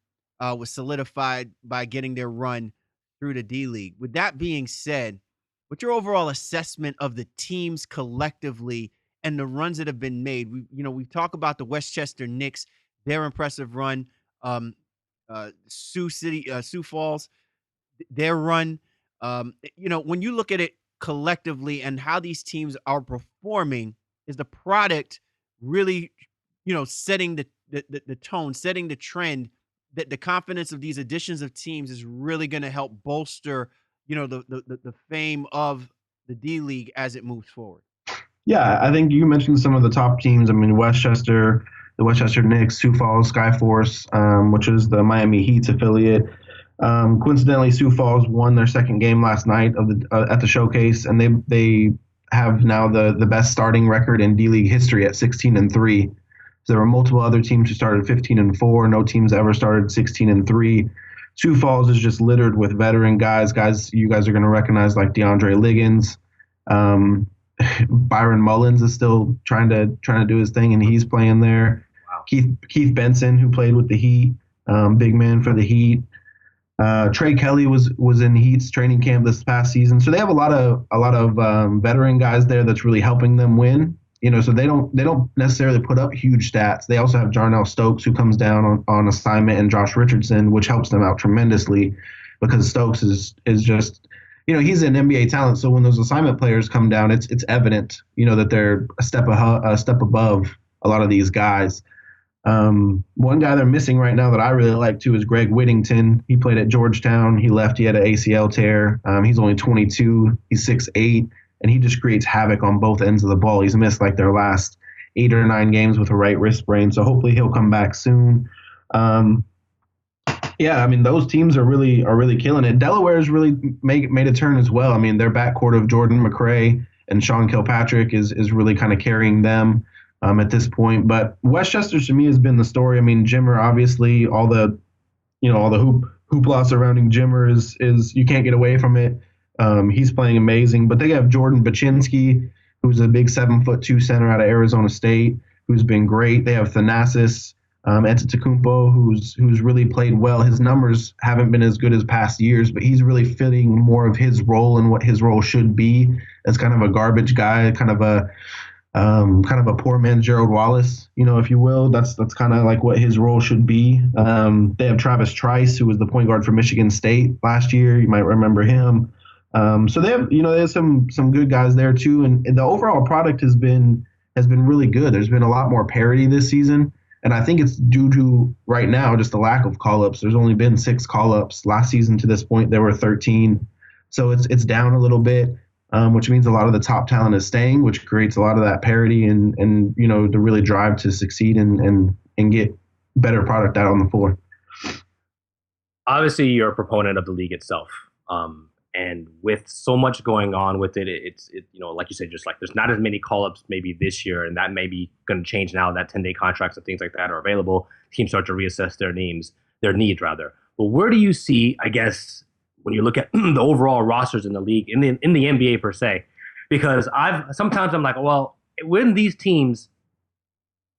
was solidified by getting their run through the D-League. With that being said, what's your overall assessment of the teams collectively and the runs that have been made? We talk about the Westchester Knicks, their impressive run, Sioux Falls, their run. When you look at it collectively and how these teams are performing, is the product really, setting the tone, setting the trend, that the confidence of these additions of teams is really going to help bolster, the fame of the D-League as it moves forward? Yeah, I think you mentioned some of the top teams. I mean, the Westchester Knicks, Sioux Falls, Skyforce, which is the Miami Heat's affiliate. Coincidentally, Sioux Falls won their second game last night at the showcase, and they have now the best starting record in D-League history at 16-3. So there were multiple other teams who started 15-4. No teams ever started 16-3. Sioux Falls is just littered with veteran guys you guys are going to recognize, like DeAndre Liggins. Byron Mullins is still trying to do his thing, and he's playing there. Wow. Keith Benson, who played with the Heat, big man for the Heat. Trey Kelly was in Heat's training camp this past season, so they have a lot of veteran guys there that's really helping them win. So they don't necessarily put up huge stats. They also have Jarnell Stokes, who comes down on assignment, and Josh Richardson, which helps them out tremendously, because Stokes is just, he's an NBA talent. So when those assignment players come down, it's evident, that they're a step above a lot of these guys. One guy they're missing right now that I really like too is Greg Whittington. He played at Georgetown. He left. He had an ACL tear. He's only 22. He's 6'8", and he just creates havoc on both ends of the ball. He's missed like their last 8 or 9 games with a right wrist sprain, so hopefully he'll come back soon. Yeah, I mean, those teams are really killing it. Delaware's really made a turn as well. I mean, their backcourt of Jordan McRae and Sean Kilpatrick is really kind of carrying them at this point. But Westchester to me has been the story. I mean, Jimmer, obviously, all the hoopla surrounding Jimmer is you can't get away from it. He's playing amazing. But they have Jordan Baczynski, who's a big 7'2" center out of Arizona State, who's been great. They have Thanasis Antetokounmpo, who's really played well. His numbers haven't been as good as past years, but he's really fitting more of his role and what his role should be as kind of a garbage guy, kind of a poor man's Gerald Wallace, if you will. That's kind of like what his role should be. They have Travis Trice, who was the point guard for Michigan State last year. You might remember him. So they have, there's some good guys there too, and the overall product has been really good. There's been a lot more parity this season, and I think it's due to right now just the lack of call-ups. There's only been 6 call-ups last season. To this point, there were 13, so it's down a little bit, which means a lot of the top talent is staying, which creates a lot of that parity and the really drive to succeed and get better product out on the floor. Obviously, you're a proponent of the league itself. And with so much going on with it, it's like you said, just like there's not as many call-ups maybe this year, and that may be going to change now that 10-day contracts and things like that are available. Teams start to reassess their needs rather. But where do you see, I guess, when you look at the overall rosters in the league, in the NBA per se? Because sometimes I'm like, well, when these teams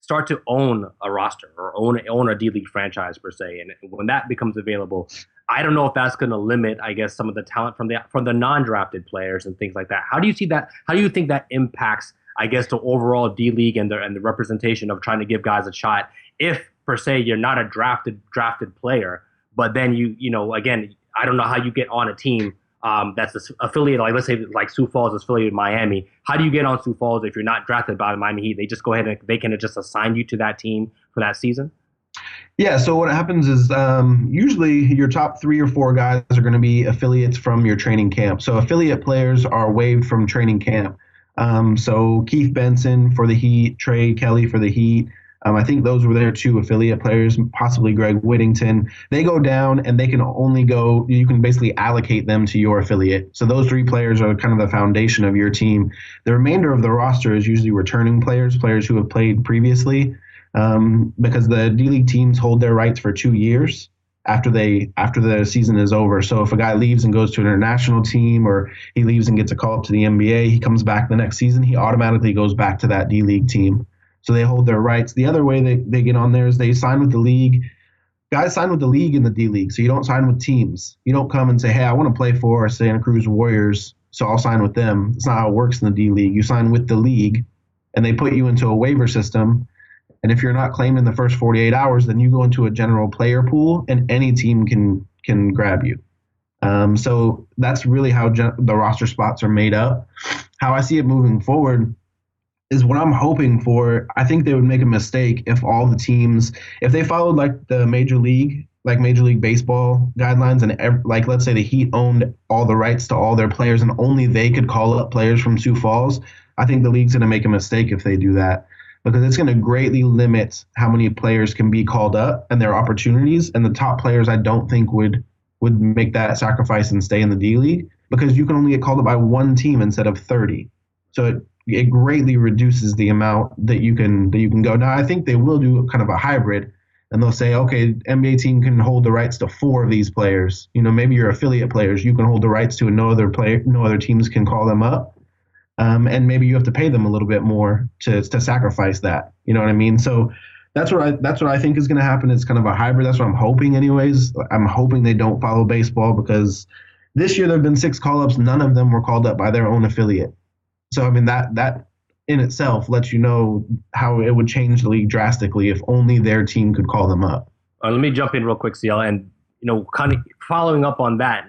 start to own a roster or own a D League franchise per se, and when that becomes available, I don't know if that's going to limit, I guess, some of the talent from the non-drafted players and things like that. How do you see that? How do you think that impacts, I guess, the overall D League and the representation of trying to give guys a shot? If per se you're not a drafted player, but then again, I don't know how you get on a team that's affiliated, like let's say like Sioux Falls is affiliated with Miami. How do you get on Sioux Falls if you're not drafted by the Miami Heat? They just go ahead and they can just assign you to that team for that season? Yeah, so what happens is usually your top 3 or 4 guys are going to be affiliates from your training camp. So affiliate players are waived from training camp. So Keith Benson for the Heat, Trey Kelly for the Heat. I think those were their 2 affiliate players, possibly Greg Whittington. They go down and they can only go, you can basically allocate them to your affiliate. So those 3 players are kind of the foundation of your team. The remainder of the roster is usually returning players who have played previously. Because the D-League teams hold their rights for 2 years after the season is over. So if a guy leaves and goes to an international team, or he leaves and gets a call up to the NBA, he comes back the next season, he automatically goes back to that D-League team. So they hold their rights. The other way they get on there is they sign with the league. Guys sign with the league in the D-League, so you don't sign with teams. You don't come and say, hey, I want to play for Santa Cruz Warriors, so I'll sign with them. It's not how it works in the D-League. You sign with the league, and they put you into a waiver system. And if you're not claimed in the first 48 hours, then you go into a general player pool, and any team can grab you. So that's really how the roster spots are made up. How I see it moving forward is what I'm hoping for. I think they would make a mistake if all the teams, if they followed like the Major League Baseball guidelines, and like let's say the Heat owned all the rights to all their players and only they could call up players from Sioux Falls. I think the league's going to make a mistake if they do that, because it's going to greatly limit how many players can be called up and their opportunities. And the top players, I don't think would make that sacrifice and stay in the D-League, because you can only get called up by 1 team instead of 30. So it greatly reduces the amount that you can go. Now, I think they will do kind of a hybrid, and they'll say, okay, NBA team can hold the rights to 4 of these players. Maybe your affiliate players, you can hold the rights to, and no other teams can call them up. And maybe you have to pay them a little bit more to sacrifice that. You know what I mean? So that's what I think is going to happen. It's kind of a hybrid. That's what I'm hoping anyways. I'm hoping they don't follow baseball, because this year there have been 6 call-ups. None of them were called up by their own affiliate. So, I mean, that in itself lets you know how it would change the league drastically if only their team could call them up. Let me jump in real quick, CL, and kind of following up on that,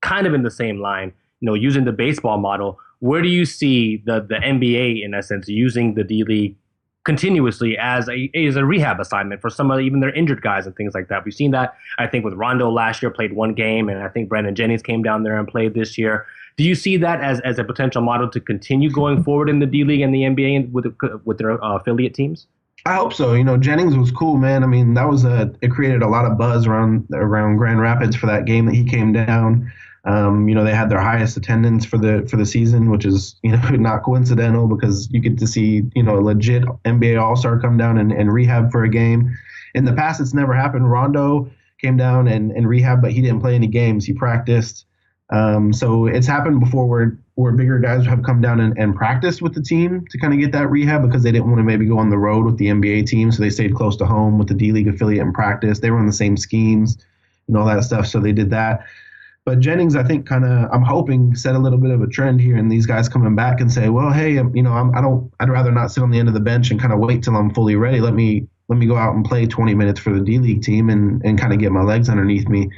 kind of in the same line, using the baseball model. Where do you see the NBA, in essence, using the D-League continuously as a rehab assignment for some of even their injured guys and things like that? We've seen that, I think, with Rondo last year, played 1 game, and I think Brandon Jennings came down there and played this year. Do you see that as a potential model to continue going forward in the D-League and the NBA with their affiliate teams? I hope so. Jennings was cool, man. I mean, it created a lot of buzz around Grand Rapids for that game that he came down. They had their highest attendance for the season, which is, not coincidental, because you get to see, a legit NBA All-Star come down and rehab for a game. In the past, it's never happened. Rondo came down and rehab, but he didn't play any games. He practiced. So it's happened before where bigger guys have come down and practiced with the team to kind of get that rehab, because they didn't want to maybe go on the road with the NBA team. So they stayed close to home with the D-League affiliate and practice. They were on the same schemes and all that stuff. So they did that. But Jennings, I think, I'm hoping, set a little bit of a trend here, and these guys coming back and say, well, hey, I'd rather not sit on the end of the bench and kind of wait till I'm fully ready. Let me go out and play 20 minutes for the D-League team and kind of get my legs underneath me.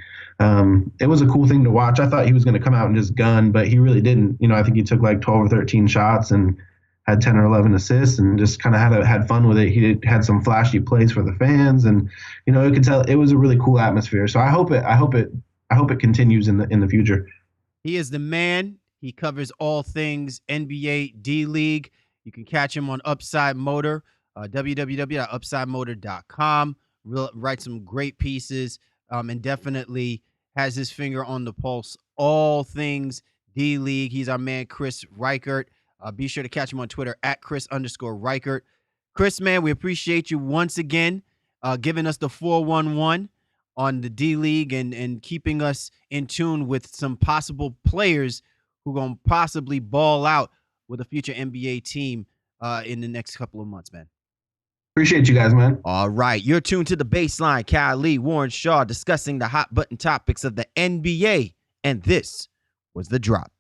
It was a cool thing to watch. I thought he was going to come out and just gun, but he really didn't. I think he took like 12 or 13 shots and had 10 or 11 assists and just kind of had fun with it. He had some flashy plays for the fans, and you could tell it was a really cool atmosphere. So I hope it continues in the future. He is the man. He covers all things NBA D League. You can catch him on Upside Motor, www.upsidemotor.com. Write some great pieces, and definitely has his finger on the pulse. All things D League. He's our man, Chris Reichert. Be sure to catch him on Twitter at Chris_Reichert. Chris, man, we appreciate you once again giving us the 411 on the D League and keeping us in tune with some possible players who are going to possibly ball out with a future NBA team in the next couple of months, man. Appreciate you guys, man. All right. You're tuned to The Baseline. Cal Lee, Warren Shaw discussing the hot button topics of the NBA. And this was The Drop.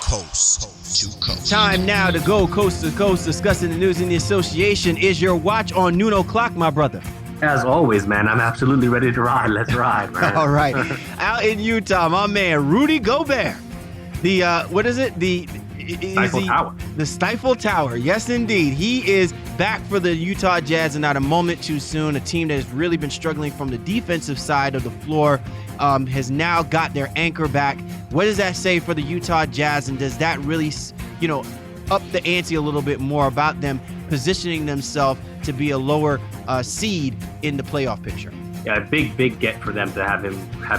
Coast to coast. Time now to go coast to coast discussing the news in the association. Is your watch on noon o'clock, my brother? As always, man, I'm absolutely ready to ride. Let's ride, man. All right. Out in Utah, my man, Rudy Gobert. The, what is it? The Stifle Tower. Yes, indeed. He is back for the Utah Jazz and not a moment too soon. A team that has really been struggling from the defensive side of the floor has now got their anchor back. What does that say for the Utah Jazz? And does that really, up the ante a little bit more about them positioning themselves to be a lower seed in the playoff picture? Yeah, a big get for them to have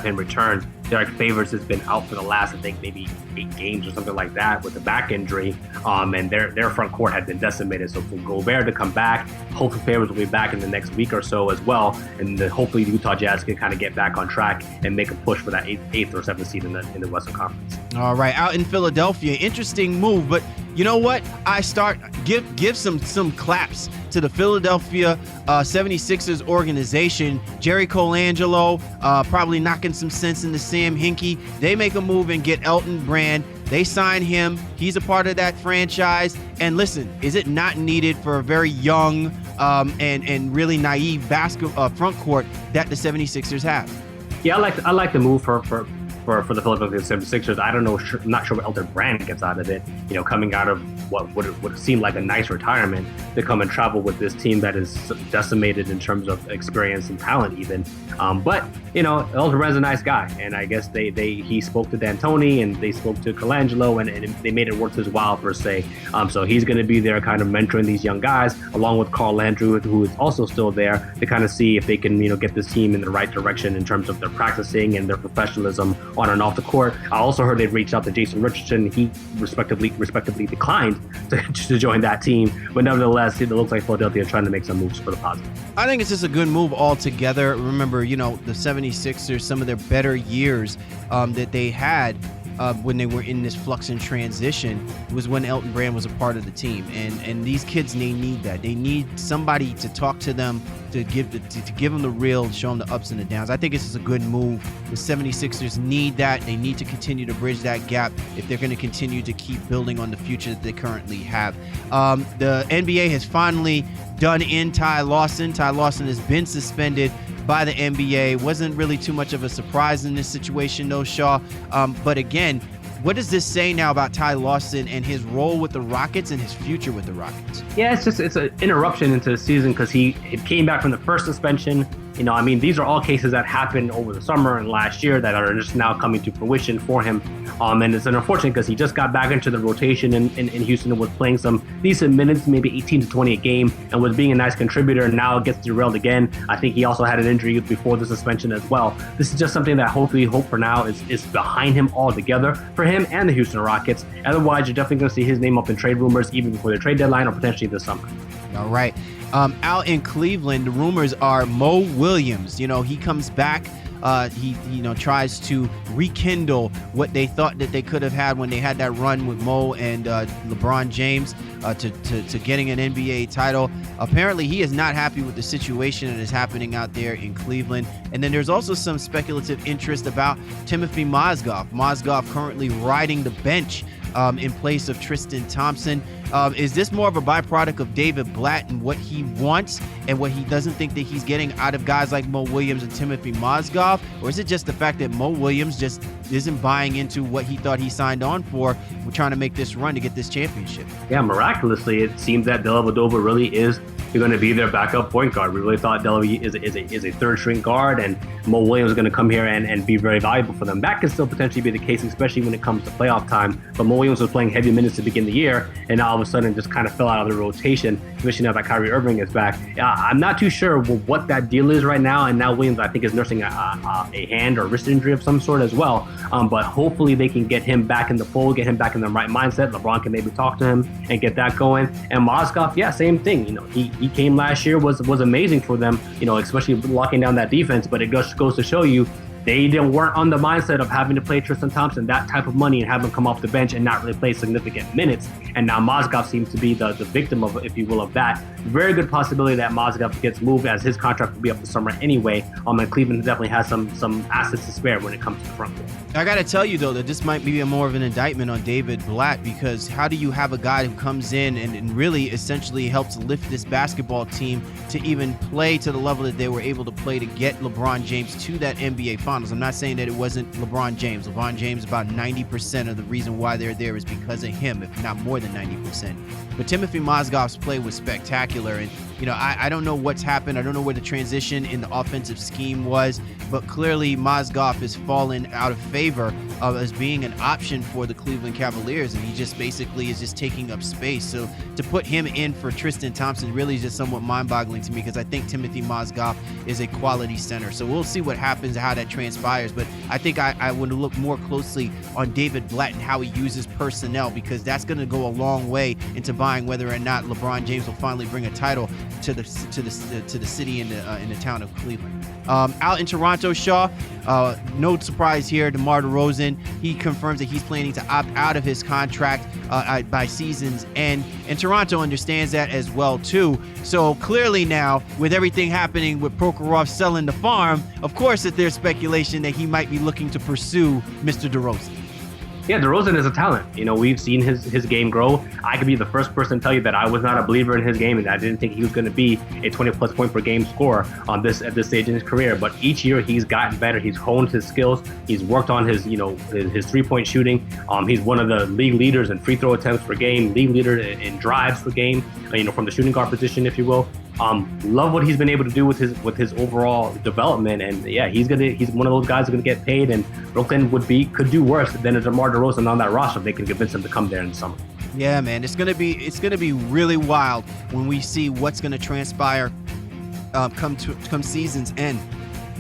him return. Derek Favors has been out for the last, I think, maybe 8 games or something like that with a back injury. And their front court had been decimated. So for Gobert to come back, hopefully Favors will be back in the next week or so as well. And then hopefully the Utah Jazz can kind of get back on track and make a push for that 8th or 7th seed in the Western Conference. All right, out in Philadelphia, interesting move, but you know what? Give some claps to the Philadelphia 76ers organization. Jerry Colangelo probably knocking some sense into Sam Hinkie. They make a move and get Elton Brand. They sign him. He's a part of that franchise. And listen, is it not needed for a very young and really naive front court that the 76ers have? Yeah, I like the move for the Philadelphia 76ers. I'm not sure what Elton Brand gets out of it. Coming out of what would seem like a nice retirement to come and travel with this team that is decimated in terms of experience and talent even. But Elton Brand's a nice guy, and I guess he spoke to D'Antoni and they spoke to Colangelo, and they made it worth his while per se. So he's going to be there kind of mentoring these young guys along with Carl Landry, who is also still there, to kind of see if they can get this team in the right direction in terms of their practicing and their professionalism on and off the court. I also heard they've reached out to Jason Richardson. He respectively declined to join that team, but nevertheless, it looks like Philadelphia trying to make some moves for the positive. I think it's just a good move altogether. Remember, the 76ers, some of their better years that they had when they were in this flux and transition was when Elton Brand was a part of the team. And these kids, they need that. They need somebody to talk to them, to give them the real, show them the ups and the downs. I think it's just a good move. The 76ers need that. They need to continue to bridge that gap if they're going to continue to keep building on the future that they currently have. The NBA has finally done in Ty Lawson. Ty Lawson has been suspended by the NBA. Wasn't really too much of a surprise in this situation, though, Shaw. But again, what does this say now about Ty Lawson and his role with the Rockets and his future with the Rockets? Yeah, it's an interruption into the season because he came back from the first suspension. These are all cases that happened over the summer and last year that are just now coming to fruition for him. And it's unfortunate because he just got back into the rotation in Houston and was playing some decent minutes, maybe 18 to 20 a game, and was being a nice contributor, and now it gets derailed again. I think he also had an injury before the suspension as well. This is just something that hope for now is behind him altogether for him and the Houston Rockets. Otherwise, you're definitely going to see his name up in trade rumors even before the trade deadline or potentially this summer. All right. Out in Cleveland, the rumors are Mo Williams. He comes back. He tries to rekindle what they thought that they could have had when they had that run with Mo and LeBron James to getting an NBA title. Apparently, he is not happy with the situation that is happening out there in Cleveland. And then there's also some speculative interest about Timothy Mozgov. Mozgov currently riding the bench in place of Tristan Thompson. Is this more of a byproduct of David Blatt and what he wants and what he doesn't think that he's getting out of guys like Mo Williams and Timothy Mozgov? Or is it just the fact that Mo Williams just isn't buying into what he thought he signed on for? We're trying to make this run to get this championship. Yeah, miraculously, it seems that Dellavedova really is going to be their backup point guard. We really thought Dellavedova is a third string guard, and Mo Williams is going to come here and be very valuable for them. That could still potentially be the case, especially when it comes to playoff time. But Mo Williams was playing heavy minutes to begin the year, and now all of a sudden just kind of fell out of the rotation, especially now that Kyrie Irving is back. I'm not too sure what that deal is right now, and now Williams, I think, is nursing a hand or wrist injury of some sort as well. But hopefully they can get him back in the fold, get him back in the right mindset. LeBron can maybe talk to him and get that going. And Mozgov, yeah, same thing. He came last year, was amazing for them, especially locking down that defense. But it just goes to show you they weren't on the mindset of having to play Tristan Thompson that type of money and have him come off the bench and not really play significant minutes. And now Mozgov seems to be the victim of, if you will, of that. Very good possibility that Mozgov gets moved, as his contract will be up this summer anyway. And Cleveland definitely has some assets to spare when it comes to the front court. I got to tell you, though, that this might be more of an indictment on David Blatt, because how do you have a guy who comes in and really essentially helps lift this basketball team to even play to the level that they were able to play to get LeBron James to that NBA Finals? I'm not saying that it wasn't LeBron James. LeBron James, about 90% of the reason why they're there is because of him, if not more than 90%. But Timothy Mozgov's play was spectacular. And, I don't know what's happened. I don't know where the transition in the offensive scheme was, but clearly Mozgov has fallen out of favor as being an option for the Cleveland Cavaliers. And he just basically is just taking up space. So to put him in for Tristan Thompson really is just somewhat mind-boggling to me, because I think Timothy Mozgov is a quality center. So we'll see what happens, how that transpires. But I think I would look more closely on David Blatt and how he uses personnel, because that's going to go a long way into buying whether or not LeBron James will finally bring a title to the city in the town of Cleveland. Out in Toronto, Shaw, no surprise here. DeMar DeRozan, he confirms that he's planning to opt out of his contract by season's end, and Toronto understands that as well too. So clearly now, with everything happening with Prokhorov selling the farm, of course that there's speculation that he might be looking to pursue Mr. DeRozan. Yeah, DeRozan is a talent. We've seen his game grow. I could be the first person to tell you that I was not a believer in his game, and I didn't think he was going to be a 20-plus point per game scorer at this stage in his career. But each year he's gotten better. He's honed his skills. He's worked on his three-point shooting. He's one of the league leaders in free throw attempts per game, league leader in drives per game. From the shooting guard position, if you will. Love what he's been able to do with his overall development, and yeah, he's one of those guys who's gonna get paid, and Brooklyn could do worse than a DeMar DeRozan on that roster if they can convince him to come there in the summer. Yeah, man, it's gonna be really wild when we see what's gonna transpire come season's end.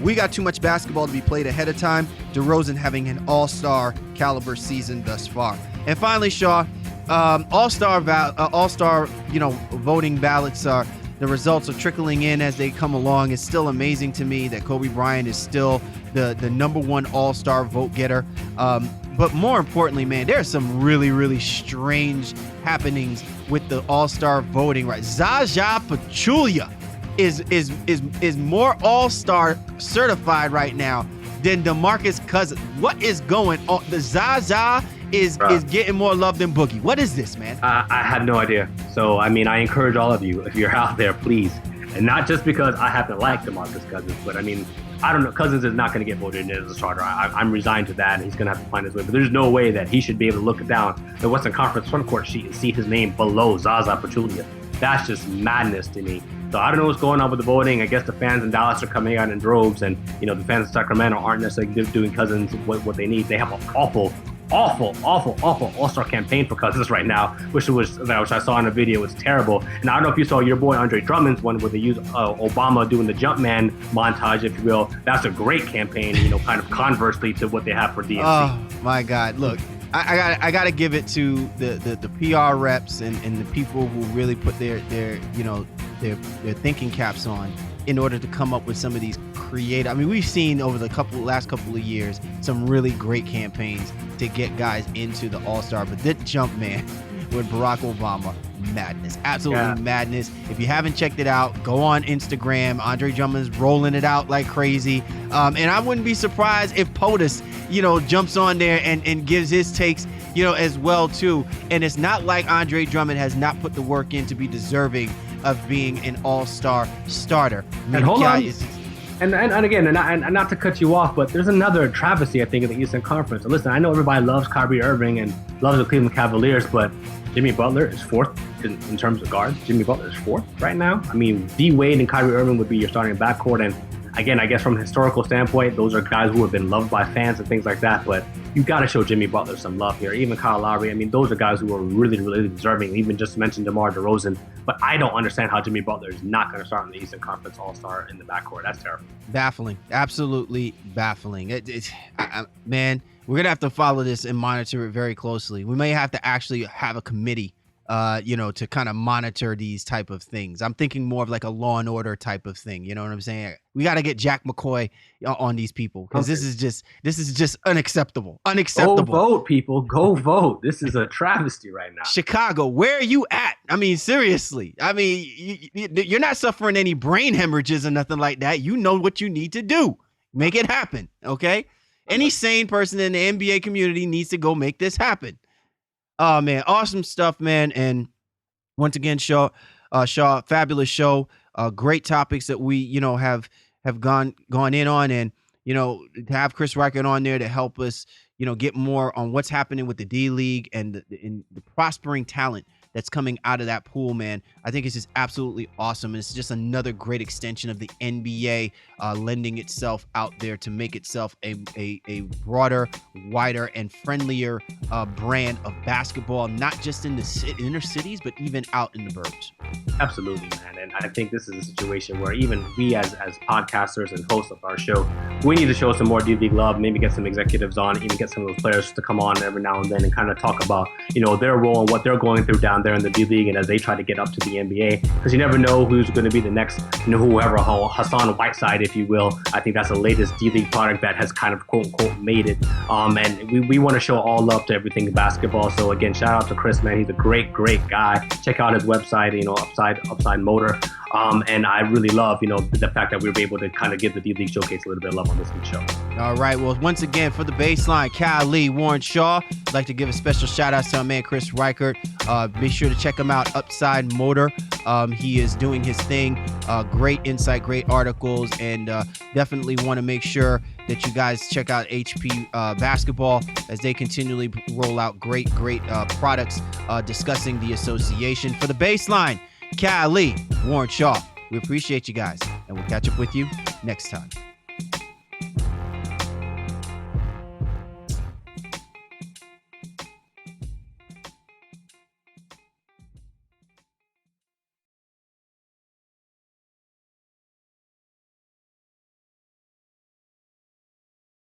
We got too much basketball to be played ahead of time. DeRozan having an all-star caliber season thus far. And finally, Shaw, all-star voting ballots are. The results are trickling in as they come along. It's still amazing to me that Kobe Bryant is still the number one all-star vote getter. But more importantly, man, there are some really, really strange happenings with the all-star voting, right? Zaza Pachulia is more all-star certified right now than DeMarcus Cousins. What is going on? The Zaza is getting more love than Boogie. What is this, man? I have no idea. So, I encourage all of you, if you're out there, please. And not just because I happen to like DeMarcus Cousins, but I don't know. Cousins is not going to get voted in as a starter. I'm resigned to that, and he's going to have to find his way. But there's no way that he should be able to look down the Western Conference front court sheet and see his name below Zaza Pachulia. That's just madness to me. So I don't know what's going on with the voting. I guess the fans in Dallas are coming out in droves, and the fans in Sacramento aren't necessarily doing Cousins what they need. They have an awful all-star campaign for Cousins right now, which I saw in a video was terrible. And I don't know if you saw your boy Andre Drummond's one where they use Obama doing the Jumpman montage, if you will. That's a great campaign, kind of conversely to what they have for DNC. Oh my God! Look, I got to give it to the PR reps and the people who really put their thinking caps on in order to come up with some of these creative. We've seen over the last couple of years some really great campaigns to get guys into the All-Star, but that jump man with Barack Obama. Madness, absolutely madness. If you haven't checked it out, go on Instagram. Andre Drummond's rolling it out like crazy. And I wouldn't be surprised if POTUS, jumps on there and gives his takes, as well too. And it's not like Andre Drummond has not put the work in to be deserving of being an all-star starter. And hold on. And again, and not to cut you off, but there's another travesty, I think, in the Eastern Conference. And listen, I know everybody loves Kyrie Irving and loves the Cleveland Cavaliers, but Jimmy Butler is fourth in terms of guards. Jimmy Butler is fourth right now. I mean, D Wade and Kyrie Irving would be your starting backcourt. And again, I guess from a historical standpoint, those are guys who have been loved by fans and things like that. But you got to show Jimmy Butler some love here. Even Kyle Lowry. I mean, those are guys who are really, really deserving. Even just mentioned DeMar DeRozan. But I don't understand how Jimmy Butler is not going to start in the Eastern Conference All-Star in the backcourt. That's terrible. Baffling. Absolutely baffling. Man, we're going to have to follow this and monitor it very closely. We may have to actually have a committee, to kind of monitor these type of things. I'm thinking more of like a Law and Order type of thing. You know what I'm saying? We got to get Jack McCoy on these people because this is just unacceptable. Unacceptable. Go vote, people. Go vote. This is a travesty right now. Chicago, where are you at? I mean, seriously. I mean, you're not suffering any brain hemorrhages or nothing like that. You know what you need to do. Make it happen. Okay. Any sane person in the NBA community needs to go make this happen. Oh man, awesome stuff, man. And once again, Shaw, fabulous show. Great topics that we, have gone in on, and to have Chris Reichert on there to help us, get more on what's happening with the D League and the prospering talent that's coming out of that pool, man. I think it's just absolutely awesome. And it's just another great extension of the NBA lending itself out there to make itself a broader, wider, and friendlier brand of basketball, not just in the inner cities, but even out in the burbs. Absolutely, man. And I think this is a situation where even we as podcasters and hosts of our show, we need to show some more D-League love, maybe get some executives on, even get some of those players to come on every now and then and kind of talk about, their role and what they're going through down there in the D-League and as they try to get up to the NBA. Because you never know who's going to be the next, whoever, Hassan Whiteside, if you will. I think that's the latest D-League product that has kind of quote-unquote made it. And we want to show all love to everything basketball. So again, shout out to Chris, man. He's a great guy. Check out his website, Upside Motor. And I really love, the fact that we were able to kind of give the D-League Showcase a little bit of love on this week's show. All right. Well, once again, for the baseline, Cal Lee, Warren Shaw, I'd like to give a special shout out to our man, Chris Reichert. Be sure to check him out, Upside Motor. He is doing his thing. Great insight, great articles, and definitely want to make sure that you guys check out HP Basketball as they continually roll out great products discussing the association. For the baseline, Cal Lee, Warren Shaw. We appreciate you guys, and we'll catch up with you next time.